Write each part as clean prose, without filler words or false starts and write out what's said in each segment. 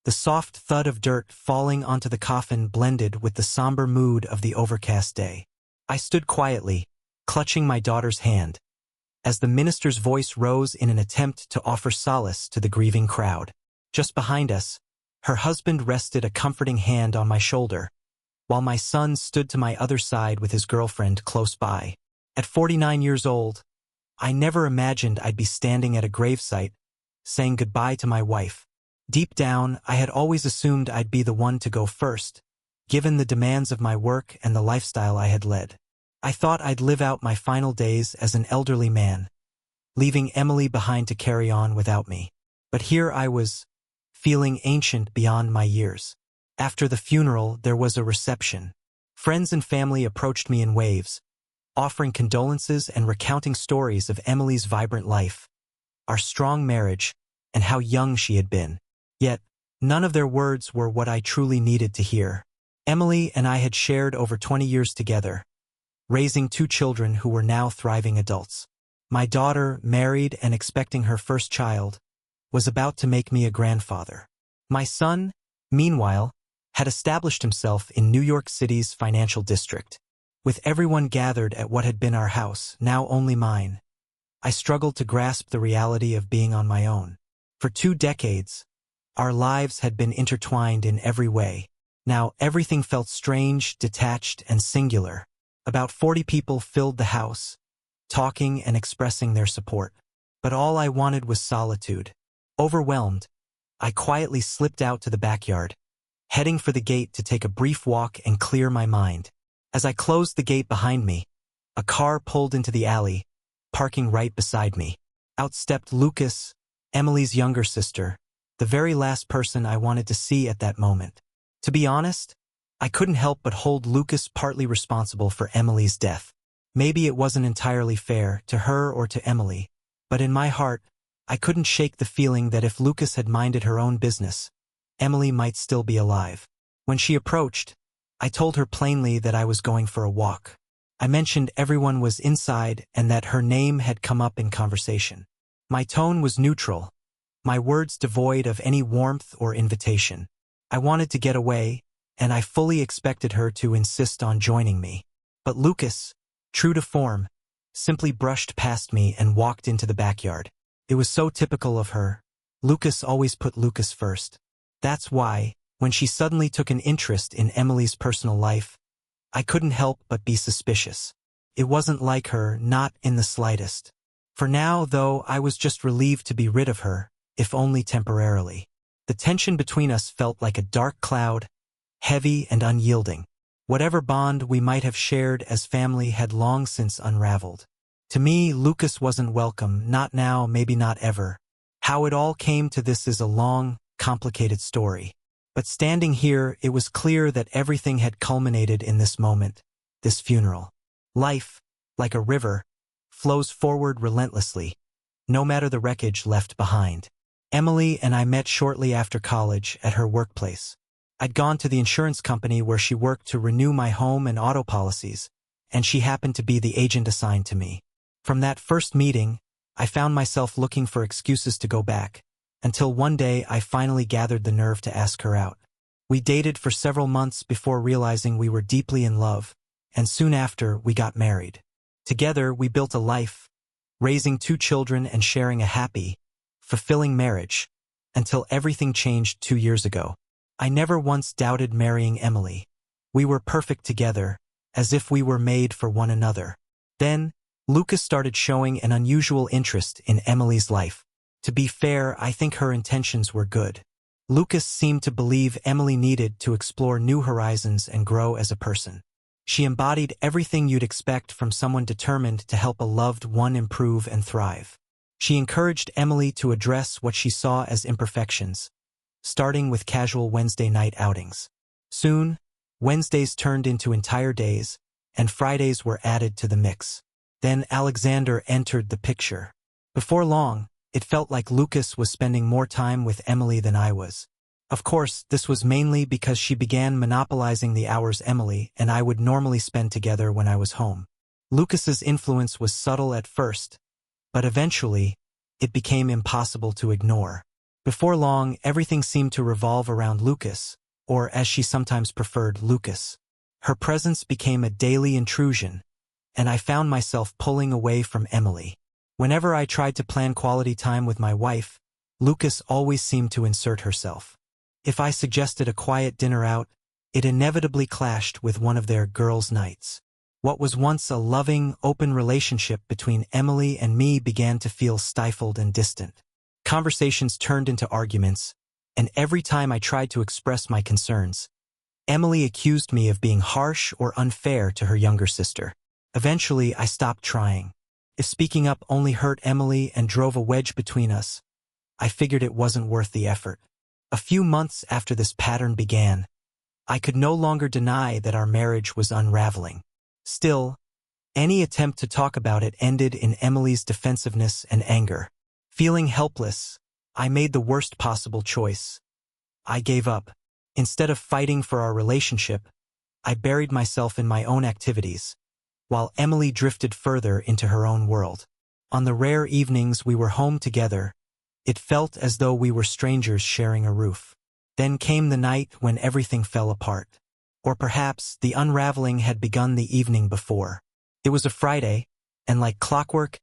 The soft thud of dirt falling onto the coffin blended with the somber mood of the overcast day. I stood quietly, clutching my daughter's hand, as the minister's voice rose in an attempt to offer solace to the grieving crowd. Just behind us, her husband rested a comforting hand on my shoulder, while my son stood to my other side with his girlfriend close by. At 49 years old, I never imagined I'd be standing at a gravesite, saying goodbye to my wife. Deep down, I had always assumed I'd be the one to go first, given the demands of my work and the lifestyle I had led. I thought I'd live out my final days as an elderly man, leaving Emily behind to carry on without me. But here I was, feeling ancient beyond my years. After the funeral, there was a reception. Friends and family approached me in waves, offering condolences and recounting stories of Emily's vibrant life, our strong marriage, and how young she had been. Yet, none of their words were what I truly needed to hear. Emily and I had shared over 20 years together, raising 2 children who were now thriving adults. My daughter, married and expecting her first child, was about to make me a grandfather. My son, meanwhile, had established himself in New York City's financial district. With everyone gathered at what had been our house, now only mine, I struggled to grasp the reality of being on my own. For 2 decades, our lives had been intertwined in every way. Now everything felt strange, detached, and singular. About 40 people filled the house, talking and expressing their support. But all I wanted was solitude. Overwhelmed, I quietly slipped out to the backyard, heading for the gate to take a brief walk and clear my mind. As I closed the gate behind me, a car pulled into the alley, parking right beside me. Out stepped Lucas, Emily's younger sister, the very last person I wanted to see at that moment. To be honest, I couldn't help but hold Lucas partly responsible for Emily's death. Maybe it wasn't entirely fair to her or to Emily, but in my heart, I couldn't shake the feeling that if Lucas had minded her own business, Emily might still be alive. When she approached, I told her plainly that I was going for a walk. I mentioned everyone was inside and that her name had come up in conversation. My tone was neutral, my words devoid of any warmth or invitation. I wanted to get away, and I fully expected her to insist on joining me. But Lucas, true to form, simply brushed past me and walked into the backyard. It was so typical of her. Lucas always put Lucas first. That's why, when she suddenly took an interest in Emily's personal life, I couldn't help but be suspicious. It wasn't like her, not in the slightest. For now, though, I was just relieved to be rid of her, if only temporarily. The tension between us felt like a dark cloud, heavy and unyielding. Whatever bond we might have shared as family had long since unraveled. To me, Lucas wasn't welcome, not now, maybe not ever. How it all came to this is a long, complicated story. But standing here, it was clear that everything had culminated in this moment, this funeral. Life, like a river, flows forward relentlessly, no matter the wreckage left behind. Emily and I met shortly after college at her workplace. I'd gone to the insurance company where she worked to renew my home and auto policies, and she happened to be the agent assigned to me. From that first meeting, I found myself looking for excuses to go back, until one day I finally gathered the nerve to ask her out. We dated for several months before realizing we were deeply in love, and soon after we got married. Together we built a life, raising 2 children and sharing a happy, fulfilling marriage, until everything changed 2 years ago. I never once doubted marrying Emily. We were perfect together, as if we were made for one another. Then, Lucas started showing an unusual interest in Emily's life. To be fair, I think her intentions were good. Lucas seemed to believe Emily needed to explore new horizons and grow as a person. She embodied everything you'd expect from someone determined to help a loved one improve and thrive. She encouraged Emily to address what she saw as imperfections, starting with casual Wednesday night outings. Soon, Wednesdays turned into entire days, and Fridays were added to the mix. Then Alexander entered the picture. Before long, it felt like Lucas was spending more time with Emily than I was. Of course, this was mainly because she began monopolizing the hours Emily and I would normally spend together when I was home. Lucas's influence was subtle at first, but eventually, it became impossible to ignore. Before long, everything seemed to revolve around Lucas, or as she sometimes preferred, Lucas. Her presence became a daily intrusion, and I found myself pulling away from Emily. Whenever I tried to plan quality time with my wife, Lucas always seemed to insert herself. If I suggested a quiet dinner out, it inevitably clashed with one of their girls' nights. What was once a loving, open relationship between Emily and me began to feel stifled and distant. Conversations turned into arguments, and every time I tried to express my concerns, Emily accused me of being harsh or unfair to her younger sister. Eventually, I stopped trying. If speaking up only hurt Emily and drove a wedge between us, I figured it wasn't worth the effort. A few months after this pattern began, I could no longer deny that our marriage was unraveling. Still, any attempt to talk about it ended in Emily's defensiveness and anger. Feeling helpless, I made the worst possible choice. I gave up. Instead of fighting for our relationship, I buried myself in my own activities, while Emily drifted further into her own world. On the rare evenings we were home together, it felt as though we were strangers sharing a roof. Then came the night when everything fell apart. Or perhaps the unraveling had begun the evening before. It was a Friday, and like clockwork,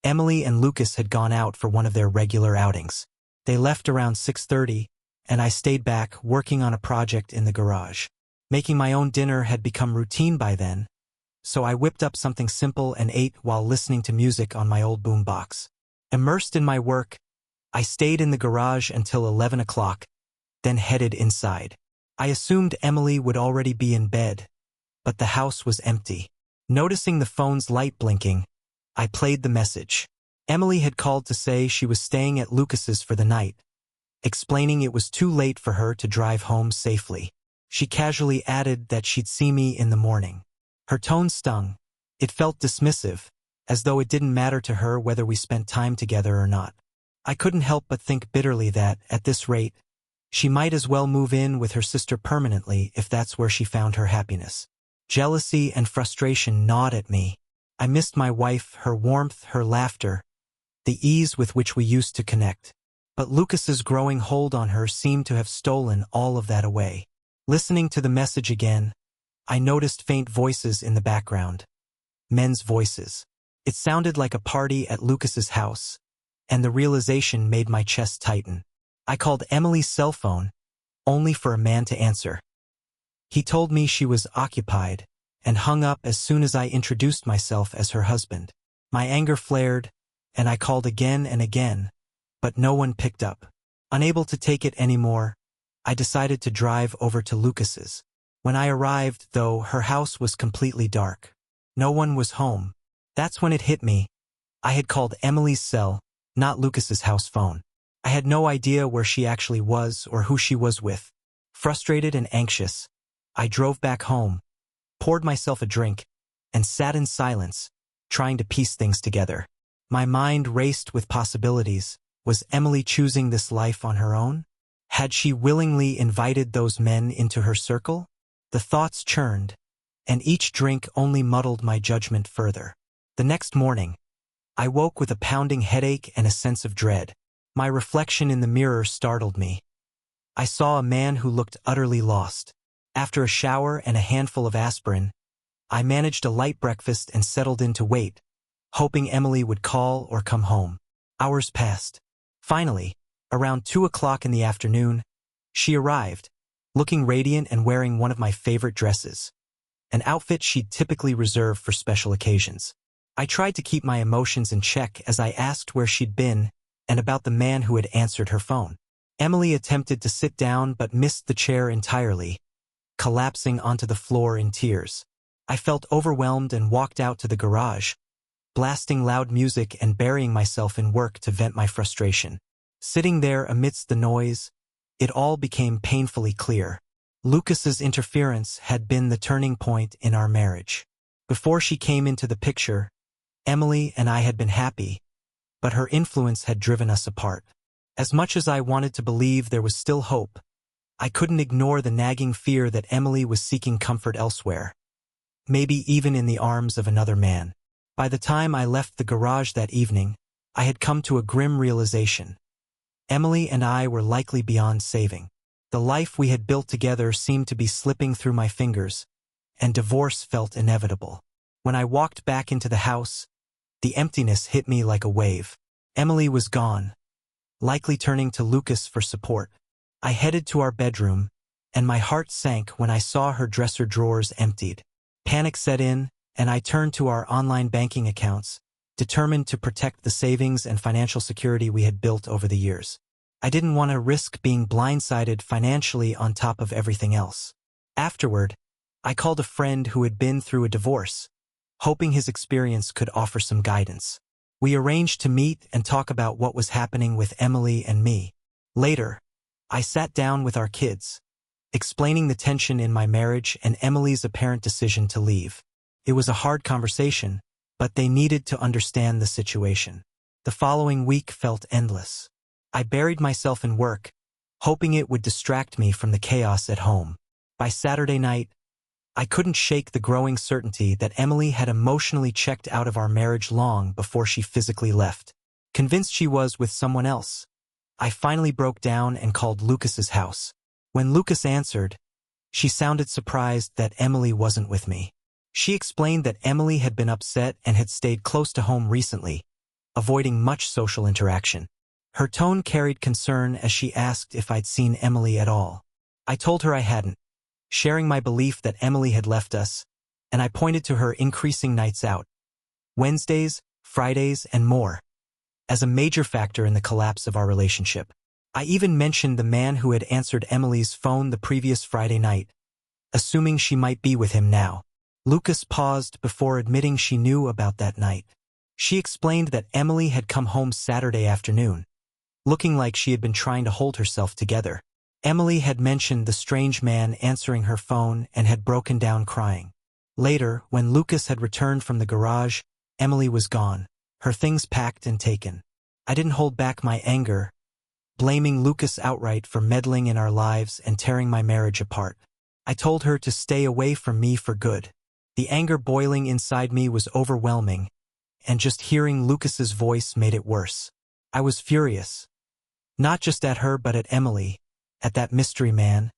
Emily and Lucas had gone out for one of their regular outings. They left around 6:30, and I stayed back working on a project in the garage. Making my own dinner had become routine by then, so I whipped up something simple and ate while listening to music on my old boombox. Immersed in my work, I stayed in the garage until 11 o'clock, then headed inside. I assumed Emily would already be in bed, but the house was empty. Noticing the phone's light blinking, I played the message. Emily had called to say she was staying at Lucas's for the night, explaining it was too late for her to drive home safely. She casually added that she'd see me in the morning. Her tone stung. It felt dismissive, as though it didn't matter to her whether we spent time together or not. I couldn't help but think bitterly that, at this rate, she might as well move in with her sister permanently if that's where she found her happiness. Jealousy and frustration gnawed at me. I missed my wife, her warmth, her laughter, the ease with which we used to connect. But Lucas's growing hold on her seemed to have stolen all of that away. Listening to the message again, I noticed faint voices in the background. Men's voices. It sounded like a party at Lucas's house, and the realization made my chest tighten. I called Emily's cell phone, only for a man to answer. He told me she was occupied, and hung up as soon as I introduced myself as her husband. My anger flared, and I called again and again, but no one picked up. Unable to take it anymore, I decided to drive over to Lucas's. When I arrived, though, her house was completely dark. No one was home. That's when it hit me. I had called Emily's cell, not Lucas's house phone. I had no idea where she actually was or who she was with. Frustrated and anxious, I drove back home, poured myself a drink, and sat in silence, trying to piece things together. My mind raced with possibilities. Was Emily choosing this life on her own? Had she willingly invited those men into her circle? The thoughts churned, and each drink only muddled my judgment further. The next morning, I woke with a pounding headache and a sense of dread. My reflection in the mirror startled me. I saw a man who looked utterly lost. After a shower and a handful of aspirin, I managed a light breakfast and settled in to wait, hoping Emily would call or come home. Hours passed. Finally, around 2 o'clock in the afternoon, she arrived, looking radiant and wearing one of my favorite dresses, an outfit she'd typically reserve for special occasions. I tried to keep my emotions in check as I asked where she'd been and about the man who had answered her phone. Emily attempted to sit down but missed the chair entirely, collapsing onto the floor in tears. I felt overwhelmed and walked out to the garage, blasting loud music and burying myself in work to vent my frustration. Sitting there amidst the noise, it all became painfully clear. Lucas's interference had been the turning point in our marriage. Before she came into the picture, Emily and I had been happy, but her influence had driven us apart. As much as I wanted to believe there was still hope, I couldn't ignore the nagging fear that Emily was seeking comfort elsewhere, maybe even in the arms of another man. By the time I left the garage that evening, I had come to a grim realization. Emily and I were likely beyond saving. The life we had built together seemed to be slipping through my fingers, and divorce felt inevitable. When I walked back into the house, the emptiness hit me like a wave. Emily was gone, likely turning to Lucas for support. I headed to our bedroom, and my heart sank when I saw her dresser drawers emptied. Panic set in, and I turned to our online banking accounts, determined to protect the savings and financial security we had built over the years. I didn't want to risk being blindsided financially on top of everything else. Afterward, I called a friend who had been through a divorce, hoping his experience could offer some guidance. We arranged to meet and talk about what was happening with Emily and me. Later, I sat down with our kids, explaining the tension in my marriage and Emily's apparent decision to leave. It was a hard conversation, but they needed to understand the situation. The following week felt endless. I buried myself in work, hoping it would distract me from the chaos at home. By Saturday night, I couldn't shake the growing certainty that Emily had emotionally checked out of our marriage long before she physically left. Convinced she was with someone else, I finally broke down and called Lucas's house. When Lucas answered, she sounded surprised that Emily wasn't with me. She explained that Emily had been upset and had stayed close to home recently, avoiding much social interaction. Her tone carried concern as she asked if I'd seen Emily at all. I told her I hadn't, sharing my belief that Emily had left us, and I pointed to her increasing nights out, Wednesdays, Fridays, and more, as a major factor in the collapse of our relationship. I even mentioned the man who had answered Emily's phone the previous Friday night, assuming she might be with him now. Lucas paused before admitting she knew about that night. She explained that Emily had come home Saturday afternoon, looking like she had been trying to hold herself together. Emily had mentioned the strange man answering her phone and had broken down crying. Later, when Lucas had returned from the garage, Emily was gone, her things packed and taken. I didn't hold back my anger, blaming Lucas outright for meddling in our lives and tearing my marriage apart. I told her to stay away from me for good. The anger boiling inside me was overwhelming, and just hearing Lucas's voice made it worse. I was furious, not just at her but at Emily, at that mystery man,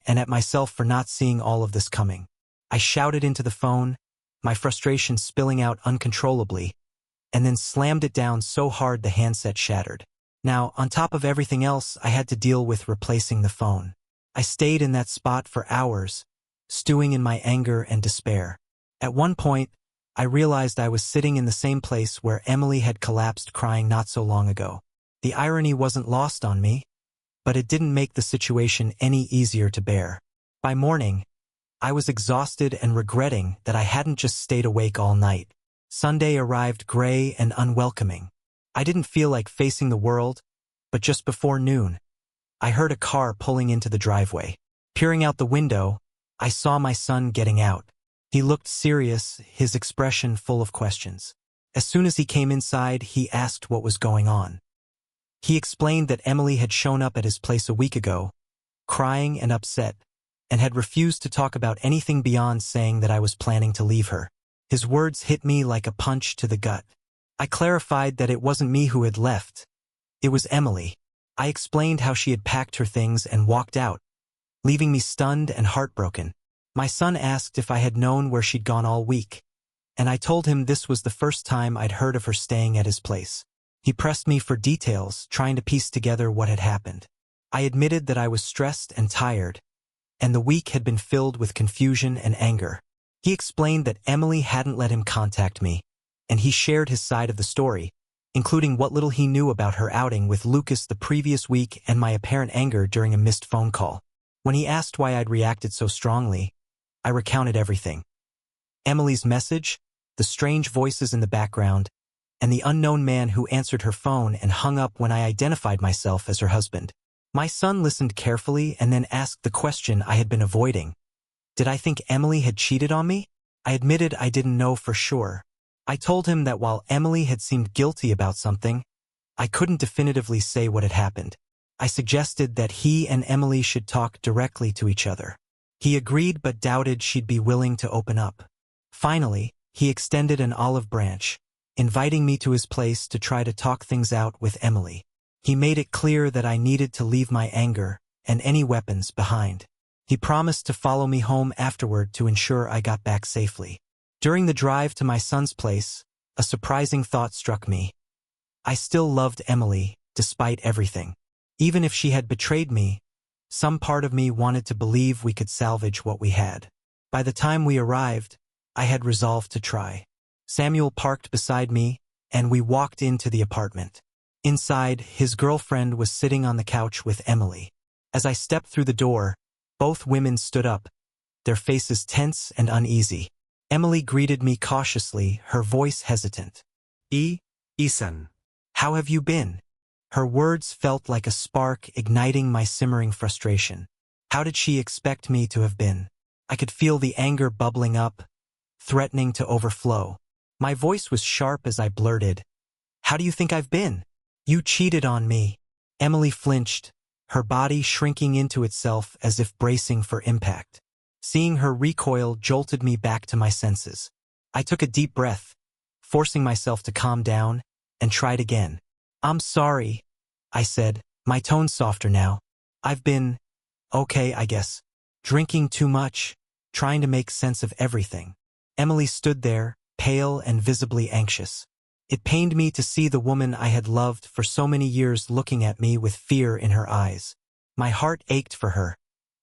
and at myself for not seeing all of this coming. I shouted into the phone, my frustration spilling out uncontrollably, and then slammed it down so hard the handset shattered. Now, on top of everything else, I had to deal with replacing the phone. I stayed in that spot for hours, stewing in my anger and despair. At one point, I realized I was sitting in the same place where Emily had collapsed crying not so long ago. The irony wasn't lost on me, but it didn't make the situation any easier to bear. By morning, I was exhausted and regretting that I hadn't just stayed awake all night. Sunday arrived gray and unwelcoming. I didn't feel like facing the world, but just before noon, I heard a car pulling into the driveway. Peering out the window, I saw my son getting out. He looked serious, his expression full of questions. As soon as he came inside, he asked what was going on. He explained that Emily had shown up at his place a week ago, crying and upset, and had refused to talk about anything beyond saying that I was planning to leave her. His words hit me like a punch to the gut. I clarified that it wasn't me who had left. It was Emily. I explained how she had packed her things and walked out, leaving me stunned and heartbroken. My son asked if I had known where she'd gone all week, and I told him this was the first time I'd heard of her staying at his place. He pressed me for details, trying to piece together what had happened. I admitted that I was stressed and tired, and the week had been filled with confusion and anger. He explained that Emily hadn't let him contact me, and he shared his side of the story, including what little he knew about her outing with Lucas the previous week and my apparent anger during a missed phone call. When he asked why I'd reacted so strongly, I recounted everything. Emily's message, the strange voices in the background, and the unknown man who answered her phone and hung up when I identified myself as her husband. My son listened carefully and then asked the question I had been avoiding. Did I think Emily had cheated on me? I admitted I didn't know for sure. I told him that while Emily had seemed guilty about something, I couldn't definitively say what had happened. I suggested that he and Emily should talk directly to each other. He agreed but doubted she'd be willing to open up. Finally, he extended an olive branch, inviting me to his place to try to talk things out with Emily. He made it clear that I needed to leave my anger and any weapons behind. He promised to follow me home afterward to ensure I got back safely. During the drive to my son's place, a surprising thought struck me. I still loved Emily, despite everything. Even if she had betrayed me, some part of me wanted to believe we could salvage what we had. By the time we arrived, I had resolved to try. Samuel parked beside me, and we walked into the apartment. Inside, his girlfriend was sitting on the couch with Emily. As I stepped through the door, both women stood up, their faces tense and uneasy. Emily greeted me cautiously, her voice hesitant. Ethan. How have you been? Her words felt like a spark igniting my simmering frustration. How did she expect me to have been? I could feel the anger bubbling up, threatening to overflow. My voice was sharp as I blurted, "How do you think I've been? You cheated on me." Emily flinched, her body shrinking into itself as if bracing for impact. Seeing her recoil jolted me back to my senses. I took a deep breath, forcing myself to calm down, and tried again. "I'm sorry," I said, my tone softer now. "I've been, okay, I guess. Drinking too much, trying to make sense of everything." Emily stood there, pale and visibly anxious. It pained me to see the woman I had loved for so many years looking at me with fear in her eyes. My heart ached for her,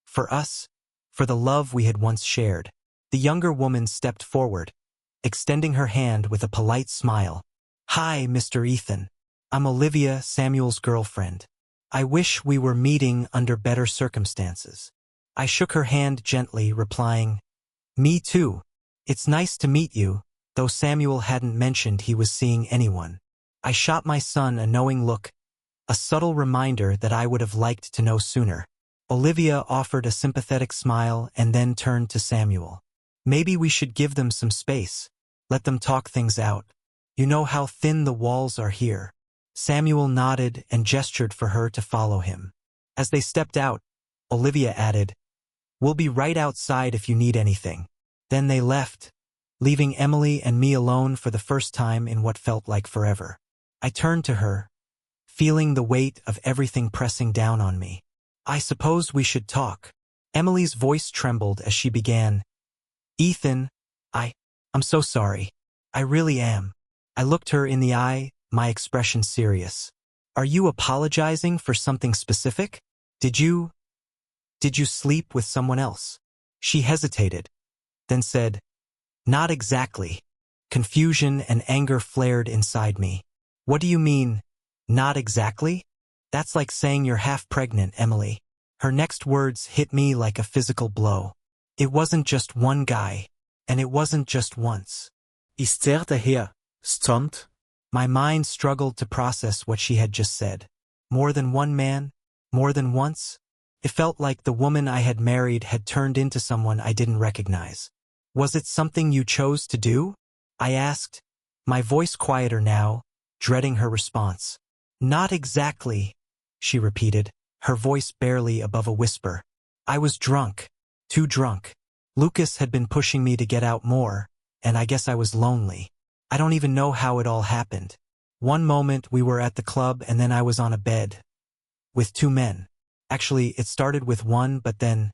for us, for the love we had once shared. The younger woman stepped forward, extending her hand with a polite smile. "Hi, Mr. Ethan. I'm Olivia, Samuel's girlfriend. I wish we were meeting under better circumstances." I shook her hand gently, replying, "Me too. It's nice to meet you," though Samuel hadn't mentioned he was seeing anyone. I shot my son a knowing look, a subtle reminder that I would have liked to know sooner. Olivia offered a sympathetic smile and then turned to Samuel. "Maybe we should give them some space. Let them talk things out. You know how thin the walls are here." Samuel nodded and gestured for her to follow him. As they stepped out, Olivia added, "We'll be right outside if you need anything." Then they left, leaving Emily and me alone for the first time in what felt like forever. I turned to her, feeling the weight of everything pressing down on me. "I suppose we should talk." Emily's voice trembled as she began, "Ethan, I'm so sorry. I really am." I looked her in the eye, my expression serious. "Are you apologizing for something specific? Did you sleep with someone else?" She hesitated, then said, "Not exactly." Confusion and anger flared inside me. "What do you mean, not exactly? That's like saying you're half pregnant, Emily." Her next words hit me like a physical blow. It wasn't just one guy, and it wasn't just once. Ist der Herr stunt? My mind struggled to process what she had just said. More than one man? More than once? It felt like the woman I had married had turned into someone I didn't recognize. "Was it something you chose to do?" I asked, my voice quieter now, dreading her response. "Not exactly," she repeated, her voice barely above a whisper. "I was drunk. Too drunk. Lucas had been pushing me to get out more, and I guess I was lonely. I don't even know how it all happened. One moment we were at the club and then I was on a bed. With two men. Actually, it started with one, but then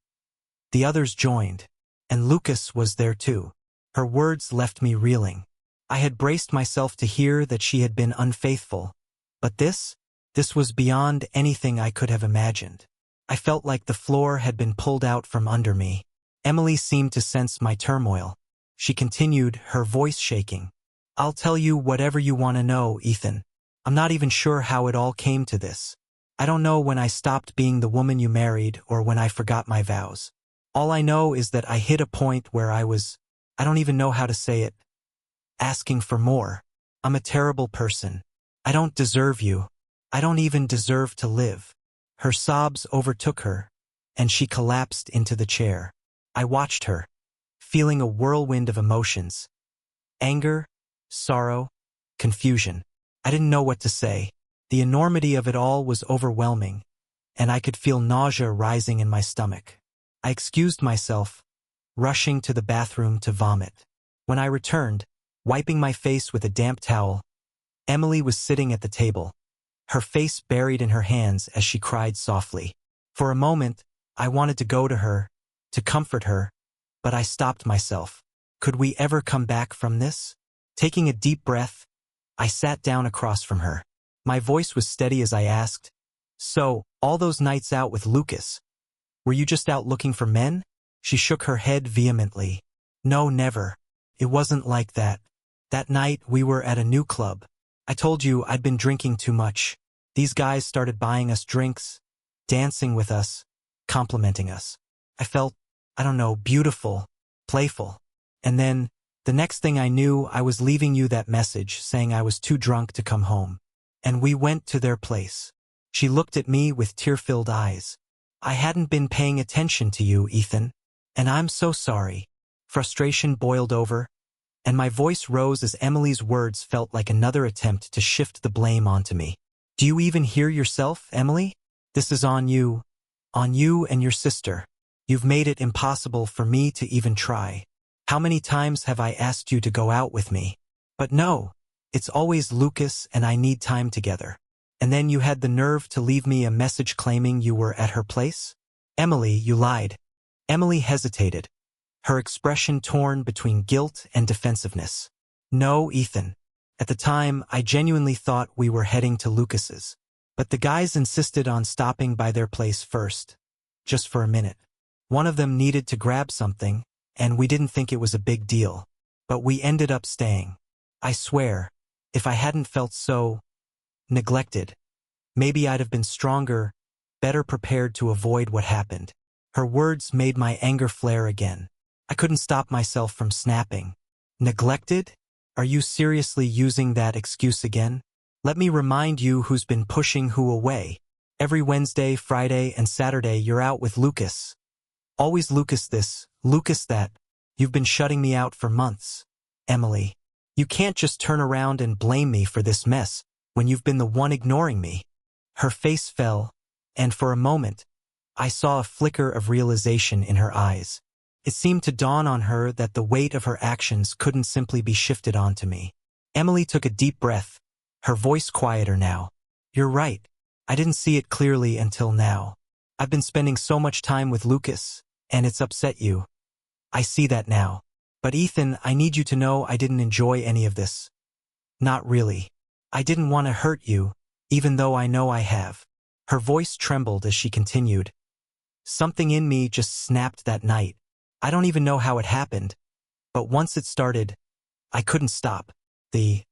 the others joined. And Lucas was there too." Her words left me reeling. I had braced myself to hear that she had been unfaithful, but this was beyond anything I could have imagined. I felt like the floor had been pulled out from under me. Emily seemed to sense my turmoil. She continued, her voice shaking. "I'll tell you whatever you want to know, Ethan. I'm not even sure how it all came to this. I don't know when I stopped being the woman you married or when I forgot my vows. All I know is that I hit a point where I don't even know how to say it, asking for more. I'm a terrible person. I don't deserve you. I don't even deserve to live." Her sobs overtook her, and she collapsed into the chair. I watched her, feeling a whirlwind of emotions. Anger, sorrow, confusion. I didn't know what to say. The enormity of it all was overwhelming, and I could feel nausea rising in my stomach. I excused myself, rushing to the bathroom to vomit. When I returned, wiping my face with a damp towel, Emily was sitting at the table, her face buried in her hands as she cried softly. For a moment, I wanted to go to her, to comfort her, but I stopped myself. Could we ever come back from this? Taking a deep breath, I sat down across from her. My voice was steady as I asked, "So, all those nights out with Lucas, were you just out looking for men?" She shook her head vehemently. "No, never. It wasn't like that. That night, we were at a new club. I told you I'd been drinking too much. These guys started buying us drinks, dancing with us, complimenting us. I felt, I don't know, beautiful, playful. And then, the next thing I knew, I was leaving you that message saying I was too drunk to come home. And we went to their place." She looked at me with tear-filled eyes. "I hadn't been paying attention to you, Ethan. And I'm so sorry." Frustration boiled over, and my voice rose as Emily's words felt like another attempt to shift the blame onto me. "Do you even hear yourself, Emily? This is on you and your sister. You've made it impossible for me to even try. How many times have I asked you to go out with me? But no, it's always Lucas and I need time together. And then you had the nerve to leave me a message claiming you were at her place? Emily, you lied." Emily hesitated, her expression torn between guilt and defensiveness. "No, Ethan. At the time, I genuinely thought we were heading to Lucas's. But the guys insisted on stopping by their place first, just for a minute. One of them needed to grab something, and we didn't think it was a big deal. But we ended up staying. I swear, if I hadn't felt so neglected, maybe I'd have been stronger, better prepared to avoid what happened." Her words made my anger flare again. I couldn't stop myself from snapping. "Neglected? Are you seriously using that excuse again? Let me remind you who's been pushing who away. Every Wednesday, Friday, and Saturday you're out with Lucas. Always Lucas this, Lucas that. You've been shutting me out for months. Emily, you can't just turn around and blame me for this mess when you've been the one ignoring me." Her face fell, and for a moment, I saw a flicker of realization in her eyes. It seemed to dawn on her that the weight of her actions couldn't simply be shifted onto me. Emily took a deep breath, her voice quieter now. "You're right. I didn't see it clearly until now. I've been spending so much time with Lucas, and it's upset you. I see that now. But Ethan, I need you to know I didn't enjoy any of this. Not really. I didn't want to hurt you, even though I know I have." Her voice trembled as she continued. "Something in me just snapped that night. I don't even know how it happened, but once it started, I couldn't stop. The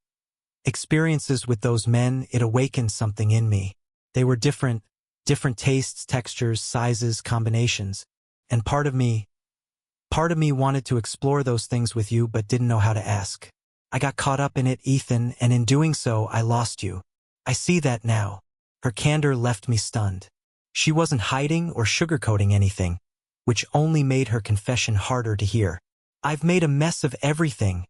experiences with those men, it awakened something in me. They were different tastes, textures, sizes, combinations. And part of me wanted to explore those things with you but didn't know how to ask. I got caught up in it, Ethan, and in doing so, I lost you. I see that now." Her candor left me stunned. She wasn't hiding or sugarcoating anything, which only made her confession harder to hear. "I've made a mess of everything,"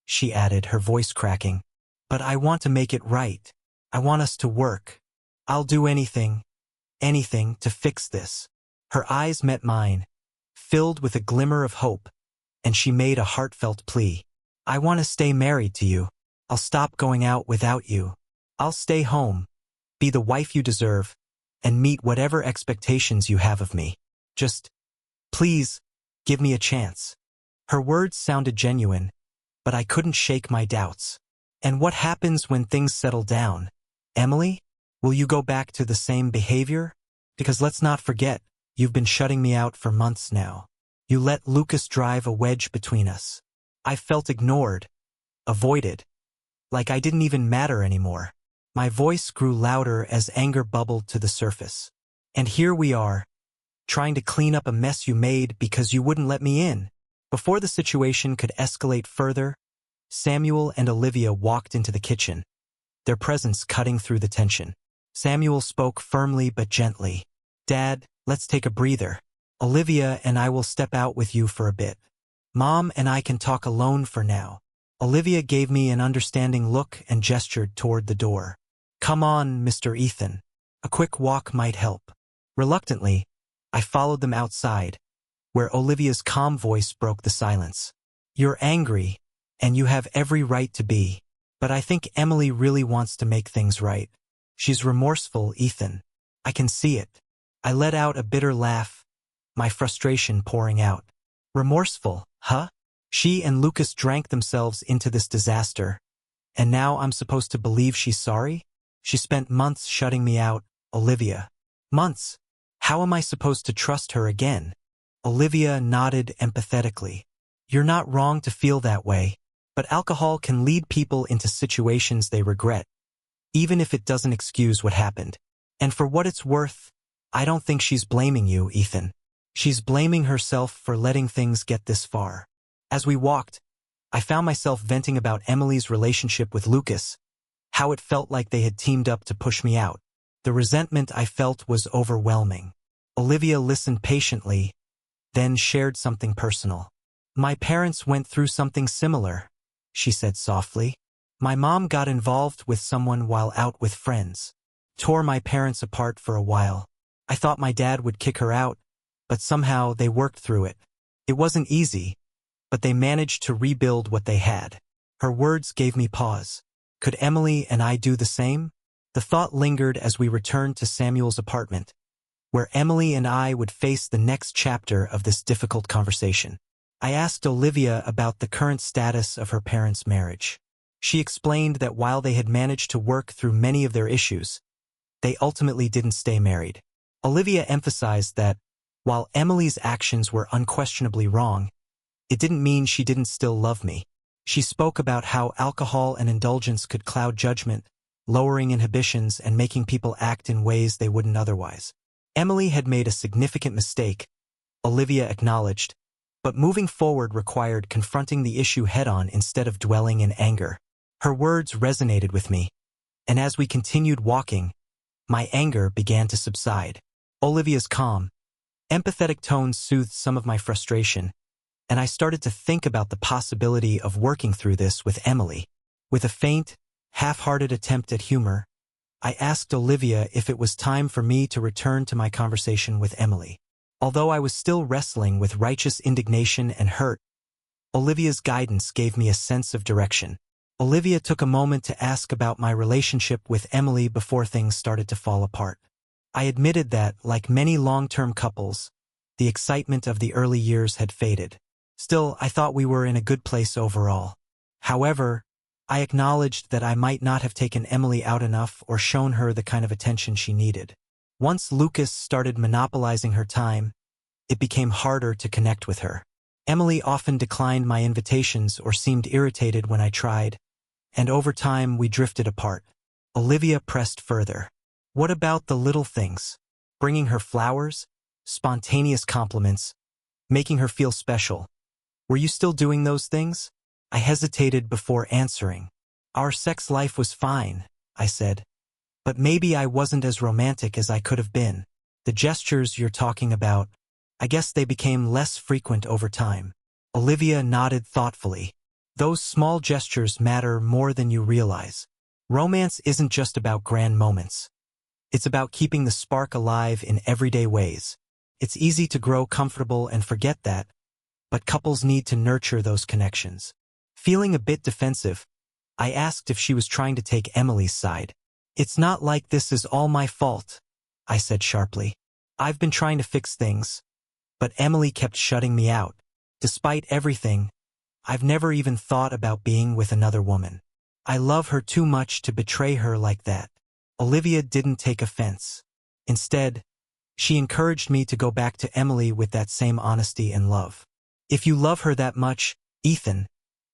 she added, her voice cracking. "But I want to make it right. I want us to work. I'll do anything to fix this." Her eyes met mine, filled with a glimmer of hope, and she made a heartfelt plea. "I want to stay married to you. I'll stop going out without you. I'll stay home, be the wife you deserve, and meet whatever expectations you have of me. Just, please, give me a chance." Her words sounded genuine, but I couldn't shake my doubts. "And what happens when things settle down? Emily, will you go back to the same behavior? Because let's not forget, you've been shutting me out for months now. You let Lucas drive a wedge between us. I felt ignored, avoided, like I didn't even matter anymore." My voice grew louder as anger bubbled to the surface. "And here we are, trying to clean up a mess you made because you wouldn't let me in." Before the situation could escalate further, Samuel and Olivia walked into the kitchen, their presence cutting through the tension. Samuel spoke firmly but gently. "Dad, let's take a breather. Olivia and I will step out with you for a bit. Mom and I can talk alone for now." Olivia gave me an understanding look and gestured toward the door. "Come on, Mr. Ethan. A quick walk might help." Reluctantly, I followed them outside, where Olivia's calm voice broke the silence. "You're angry, and you have every right to be, but I think Emily really wants to make things right. She's remorseful, Ethan. I can see it. I let out a bitter laugh, my frustration pouring out. Remorseful, huh? She and Lucas drank themselves into this disaster, and now I'm supposed to believe she's sorry? She spent months shutting me out, Olivia. Months. How am I supposed to trust her again? Olivia nodded empathetically. You're not wrong to feel that way, but alcohol can lead people into situations they regret, even if it doesn't excuse what happened. And for what it's worth, I don't think she's blaming you, Ethan. She's blaming herself for letting things get this far. As we walked, I found myself venting about Emily's relationship with Lucas, how it felt like they had teamed up to push me out. The resentment I felt was overwhelming. Olivia listened patiently, then shared something personal. My parents went through something similar, she said softly. My mom got involved with someone while out with friends. Tore my parents apart for a while. I thought my dad would kick her out, but somehow they worked through it. It wasn't easy, but they managed to rebuild what they had. Her words gave me pause. Could Emily and I do the same? The thought lingered as we returned to Samuel's apartment, where Emily and I would face the next chapter of this difficult conversation. I asked Olivia about the current status of her parents' marriage. She explained that while they had managed to work through many of their issues, they ultimately didn't stay married. Olivia emphasized that, while Emily's actions were unquestionably wrong, it didn't mean she didn't still love me. She spoke about how alcohol and indulgence could cloud judgment, lowering inhibitions and making people act in ways they wouldn't otherwise. Emily had made a significant mistake, Olivia acknowledged, but moving forward required confronting the issue head-on instead of dwelling in anger. Her words resonated with me, and as we continued walking, my anger began to subside. Olivia's calm, empathetic tone soothed some of my frustration, and I started to think about the possibility of working through this with Emily. With a faint, half-hearted attempt at humor, I asked Olivia if it was time for me to return to my conversation with Emily. Although I was still wrestling with righteous indignation and hurt, Olivia's guidance gave me a sense of direction. Olivia took a moment to ask about my relationship with Emily before things started to fall apart. I admitted that, like many long-term couples, the excitement of the early years had faded. Still, I thought we were in a good place overall. However, I acknowledged that I might not have taken Emily out enough or shown her the kind of attention she needed. Once Lucas started monopolizing her time, it became harder to connect with her. Emily often declined my invitations or seemed irritated when I tried, and over time we drifted apart. Olivia pressed further. What about the little things? Bringing her flowers, spontaneous compliments, making her feel special. Were you still doing those things? I hesitated before answering. Our sex life was fine, I said. But maybe I wasn't as romantic as I could have been. The gestures you're talking about, I guess they became less frequent over time. Olivia nodded thoughtfully. Those small gestures matter more than you realize. Romance isn't just about grand moments. It's about keeping the spark alive in everyday ways. It's easy to grow comfortable and forget that, but couples need to nurture those connections. Feeling a bit defensive, I asked if she was trying to take Emily's side. It's not like this is all my fault, I said sharply. I've been trying to fix things, but Emily kept shutting me out. Despite everything, I've never even thought about being with another woman. I love her too much to betray her like that. Olivia didn't take offense. Instead, she encouraged me to go back to Emily with that same honesty and love. If you love her that much, Ethan,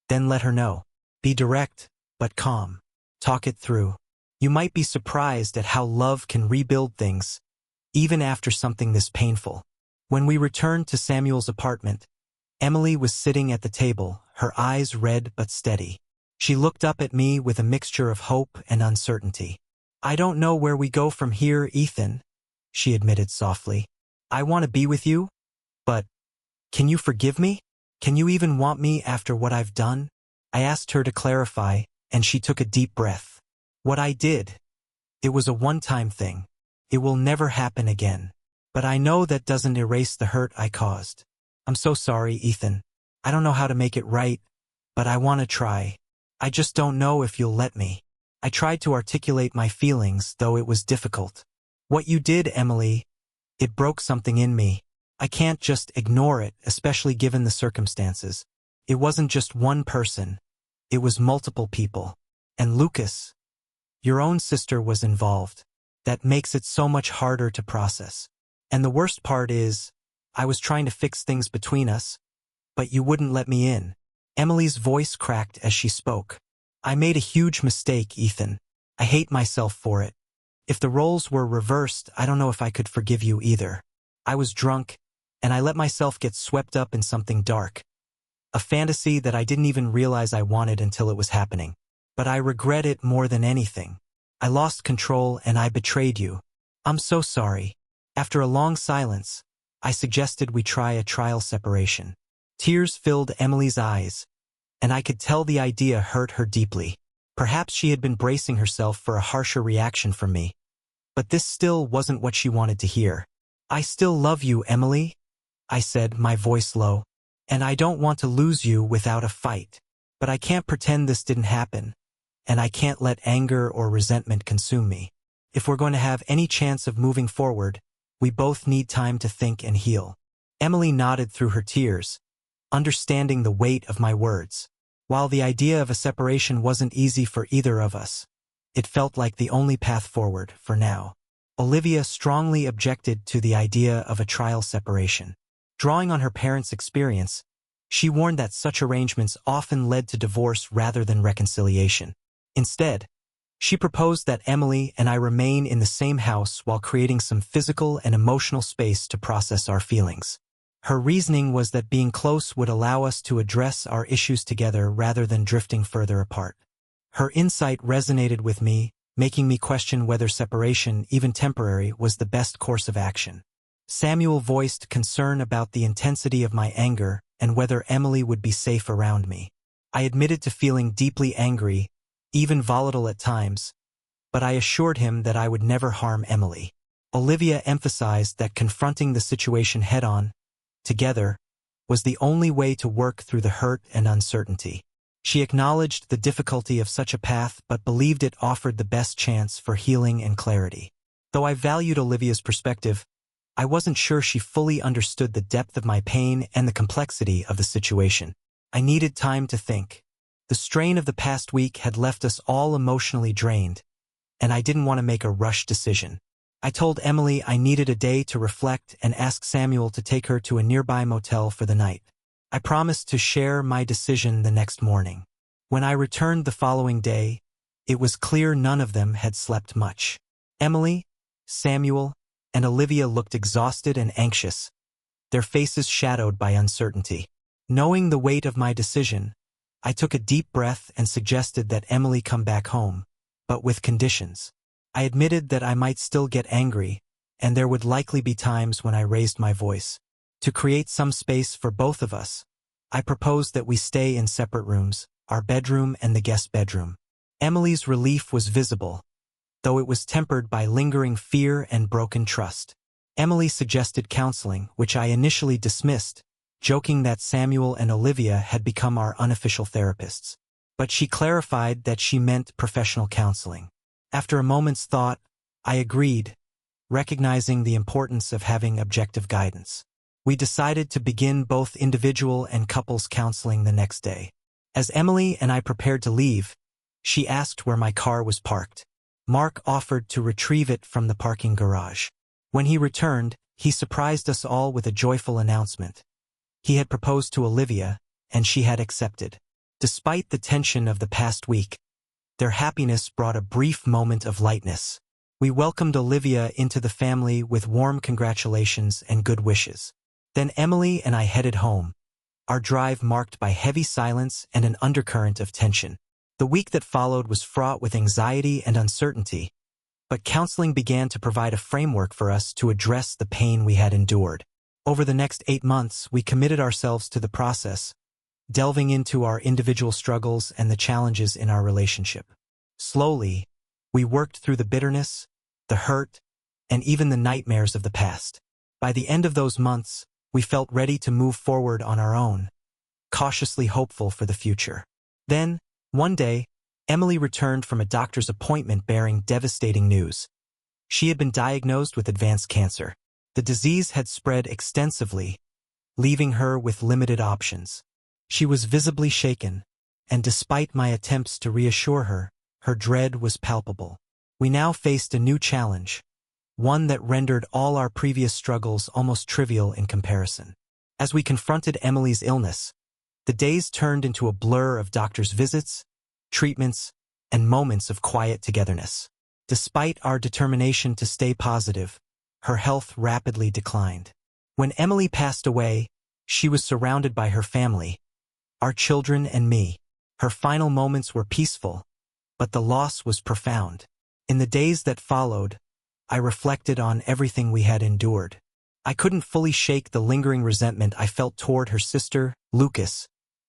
then let her know. Be direct, but calm. Talk it through. You might be surprised at how love can rebuild things, even after something this painful. When we returned to Samuel's apartment, Emily was sitting at the table, her eyes red but steady. She looked up at me with a mixture of hope and uncertainty. I don't know where we go from here, Ethan, she admitted softly. I want to be with you, but can you forgive me? Can you even want me after what I've done? I asked her to clarify, and she took a deep breath. What I did, it was a one-time thing. It will never happen again. But I know that doesn't erase the hurt I caused. I'm so sorry, Ethan. I don't know how to make it right, but I want to try. I just don't know if you'll let me. I tried to articulate my feelings, though it was difficult. What you did, Emily, it broke something in me. I can't just ignore it, especially given the circumstances. It wasn't just one person. It was multiple people. And Lucas, your own sister was involved. That makes it so much harder to process. And the worst part is, I was trying to fix things between us, but you wouldn't let me in. Emily's voice cracked as she spoke. I made a huge mistake, Ethan. I hate myself for it. If the roles were reversed, I don't know if I could forgive you either. I was drunk, and I let myself get swept up in something dark. A fantasy that I didn't even realize I wanted until it was happening. But I regret it more than anything. I lost control and I betrayed you. I'm so sorry. After a long silence, I suggested we try a trial separation. Tears filled Emily's eyes, and I could tell the idea hurt her deeply. Perhaps she had been bracing herself for a harsher reaction from me. But this still wasn't what she wanted to hear. I still love you, Emily, I said, my voice low. And I don't want to lose you without a fight. But I can't pretend this didn't happen. And I can't let anger or resentment consume me. If we're going to have any chance of moving forward, we both need time to think and heal. Emily nodded through her tears, understanding the weight of my words. While the idea of a separation wasn't easy for either of us, it felt like the only path forward for now. Olivia strongly objected to the idea of a trial separation. Drawing on her parents' experience, she warned that such arrangements often led to divorce rather than reconciliation. Instead, she proposed that Emily and I remain in the same house while creating some physical and emotional space to process our feelings. Her reasoning was that being close would allow us to address our issues together rather than drifting further apart. Her insight resonated with me, making me question whether separation, even temporary, was the best course of action. Samuel voiced concern about the intensity of my anger and whether Emily would be safe around me. I admitted to feeling deeply angry, even volatile at times, but I assured him that I would never harm Emily. Olivia emphasized that confronting the situation head-on, together, was the only way to work through the hurt and uncertainty. She acknowledged the difficulty of such a path but believed it offered the best chance for healing and clarity. Though I valued Olivia's perspective, I wasn't sure she fully understood the depth of my pain and the complexity of the situation. I needed time to think. The strain of the past week had left us all emotionally drained, and I didn't want to make a rushed decision. I told Emily I needed a day to reflect and asked Samuel to take her to a nearby motel for the night. I promised to share my decision the next morning. When I returned the following day, it was clear none of them had slept much. Emily, Samuel, and Olivia looked exhausted and anxious, their faces shadowed by uncertainty. Knowing the weight of my decision, I took a deep breath and suggested that Emily come back home, but with conditions. I admitted that I might still get angry, and there would likely be times when I raised my voice. To create some space for both of us, I proposed that we stay in separate rooms, our bedroom and the guest bedroom. Emily's relief was visible, though it was tempered by lingering fear and broken trust. Emily suggested counseling, which I initially dismissed, joking that Samuel and Olivia had become our unofficial therapists. But she clarified that she meant professional counseling. After a moment's thought, I agreed, recognizing the importance of having objective guidance. We decided to begin both individual and couples counseling the next day. As Emily and I prepared to leave, she asked where my car was parked. Mark offered to retrieve it from the parking garage. When he returned, he surprised us all with a joyful announcement. He had proposed to Olivia, and she had accepted. Despite the tension of the past week, their happiness brought a brief moment of lightness. We welcomed Olivia into the family with warm congratulations and good wishes. Then Emily and I headed home, our drive marked by heavy silence and an undercurrent of tension. The week that followed was fraught with anxiety and uncertainty, but counseling began to provide a framework for us to address the pain we had endured. Over the next 8 months, we committed ourselves to the process, delving into our individual struggles and the challenges in our relationship. Slowly, we worked through the bitterness, the hurt, and even the nightmares of the past. By the end of those months, we felt ready to move forward on our own, cautiously hopeful for the future. Then, one day, Emily returned from a doctor's appointment bearing devastating news. She had been diagnosed with advanced cancer. The disease had spread extensively, leaving her with limited options. She was visibly shaken, and despite my attempts to reassure her, her dread was palpable. We now faced a new challenge, one that rendered all our previous struggles almost trivial in comparison. As we confronted Emily's illness, the days turned into a blur of doctors' visits, treatments, and moments of quiet togetherness. Despite our determination to stay positive, her health rapidly declined. When Emily passed away, she was surrounded by her family, our children and me. Her final moments were peaceful, but the loss was profound. In the days that followed, I reflected on everything we had endured. I couldn't fully shake the lingering resentment I felt toward her sister, Lucas,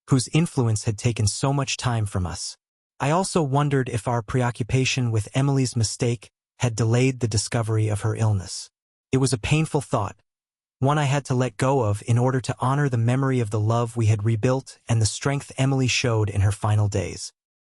whose influence had taken so much time from us. I also wondered if our preoccupation with Emily's mistake had delayed the discovery of her illness. It was a painful thought, one I had to let go of in order to honor the memory of the love we had rebuilt and the strength Emily showed in her final days.